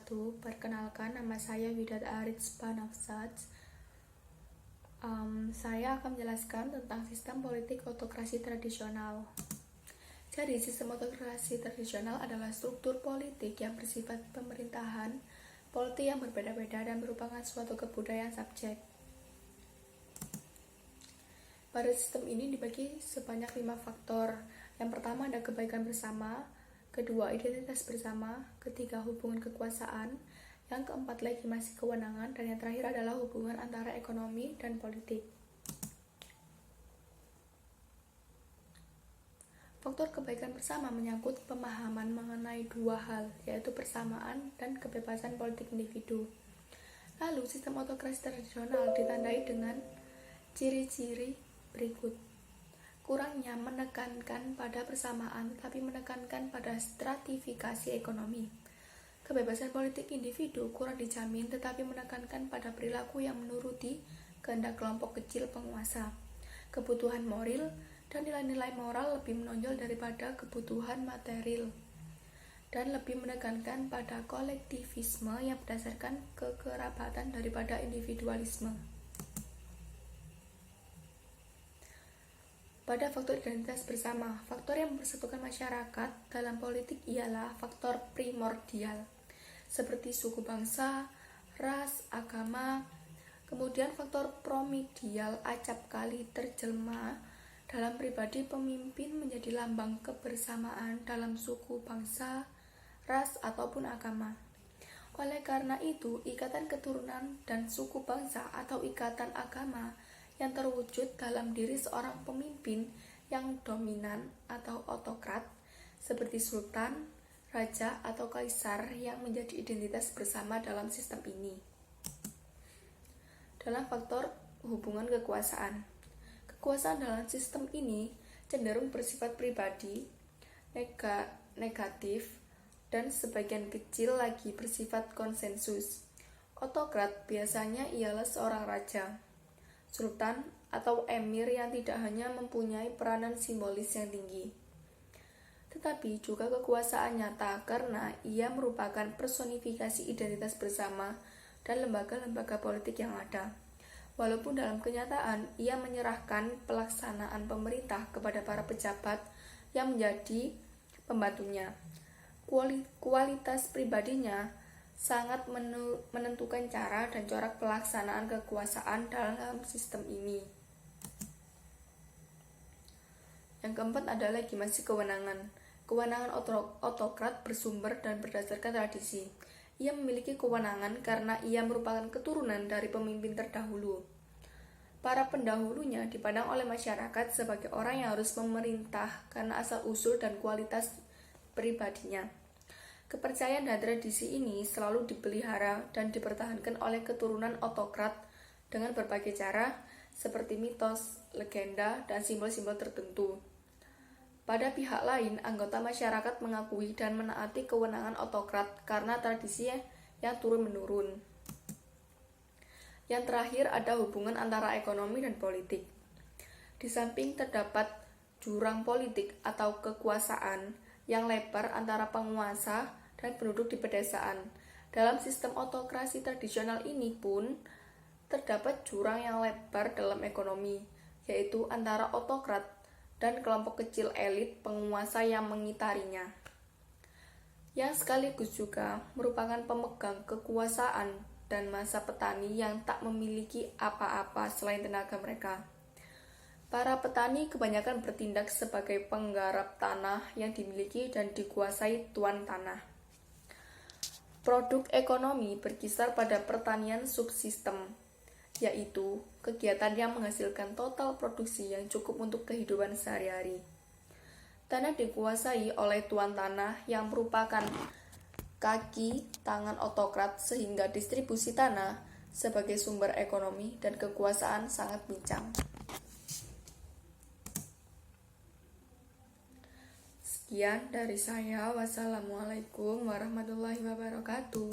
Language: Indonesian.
wabarakatuh. Perkenalkan, nama saya Widat Arits Panafsat. Saya akan menjelaskan tentang sistem politik autokrasi tradisional. Jadi, sistem autokrasi tradisional adalah struktur politik yang bersifat pemerintahan, politik yang berbeda-beda dan merupakan suatu kebudayaan subjek. Pada sistem ini dibagi sebanyak 5 faktor. Yang pertama ada kebaikan bersama, kedua identitas bersama, ketiga hubungan kekuasaan, yang keempat legitimasi kewenangan, dan yang terakhir adalah hubungan antara ekonomi dan politik. Faktor kebaikan bersama menyangkut pemahaman mengenai dua hal, yaitu persamaan dan kebebasan politik individu. Lalu, sistem autokrasi tradisional ditandai dengan ciri-ciri berikut. Kurangnya menekankan pada persamaan, tetapi menekankan pada stratifikasi ekonomi. Kebebasan politik individu kurang dijamin, tetapi menekankan pada perilaku yang menuruti kehendak kelompok kecil penguasa. Kebutuhan moral dan nilai-nilai moral lebih menonjol daripada kebutuhan material, dan lebih menekankan pada kolektivisme yang berdasarkan kekerabatan daripada individualisme. Pada faktor identitas bersama, faktor yang mempersatukan masyarakat dalam politik ialah faktor primordial, seperti suku bangsa, ras, agama. Kemudian faktor promedial acap kali terjelma dalam pribadi pemimpin menjadi lambang kebersamaan dalam suku bangsa, ras, ataupun agama. Oleh karena itu, ikatan keturunan dan suku bangsa atau ikatan agama yang terwujud dalam diri seorang pemimpin yang dominan atau autokrat, seperti sultan, raja, atau kaisar yang menjadi identitas bersama dalam sistem ini. Dalam faktor hubungan kekuasaan, kekuasaan dalam sistem ini cenderung bersifat pribadi, negatif, dan sebagian kecil lagi bersifat konsensus. Autokrat biasanya ialah seorang raja, sultan, atau emir yang tidak hanya mempunyai peranan simbolis yang tinggi, tetapi juga kekuasaan nyata karena ia merupakan personifikasi identitas bersama dan lembaga-lembaga politik yang ada. Walaupun dalam kenyataan ia menyerahkan pelaksanaan pemerintah kepada para pejabat yang menjadi pembantunya, kualitas pribadinya sangat menentukan cara dan corak pelaksanaan kekuasaan dalam sistem ini. Yang keempat adalah legitimasi kewenangan. Kewenangan autokrat bersumber dan berdasarkan tradisi. Ia memiliki kewenangan karena ia merupakan keturunan dari pemimpin terdahulu. Para pendahulunya dipandang oleh masyarakat sebagai orang yang harus memerintah karena asal-usul dan kualitas pribadinya. Kepercayaan dan tradisi ini selalu dipelihara dan dipertahankan oleh keturunan autokrat dengan berbagai cara, seperti mitos, legenda, dan simbol-simbol tertentu. Pada pihak lain, anggota masyarakat mengakui dan menaati kewenangan autokrat karena tradisi yang turun-menurun. Yang terakhir ada hubungan antara ekonomi dan politik. Di samping terdapat jurang politik atau kekuasaan yang lebar antara penguasa dan penduduk di pedesaan. Dalam sistem autokrasi tradisional ini pun terdapat jurang yang lebar dalam ekonomi, yaitu antara autokrat dan kelompok kecil elit penguasa yang mengitarinya, yang sekaligus juga merupakan pemegang kekuasaan dan masa petani yang tak memiliki apa-apa selain tenaga mereka. Para petani kebanyakan bertindak sebagai penggarap tanah yang dimiliki dan dikuasai tuan tanah. Produk ekonomi berkisar pada pertanian subsistem, yaitu kegiatan yang menghasilkan total produksi yang cukup untuk kehidupan sehari-hari. Tanah dikuasai oleh tuan tanah yang merupakan kaki tangan autokrat, sehingga distribusi tanah sebagai sumber ekonomi dan kekuasaan sangat pincang. Sekian dari saya. Wassalamualaikum warahmatullahi wabarakatuh.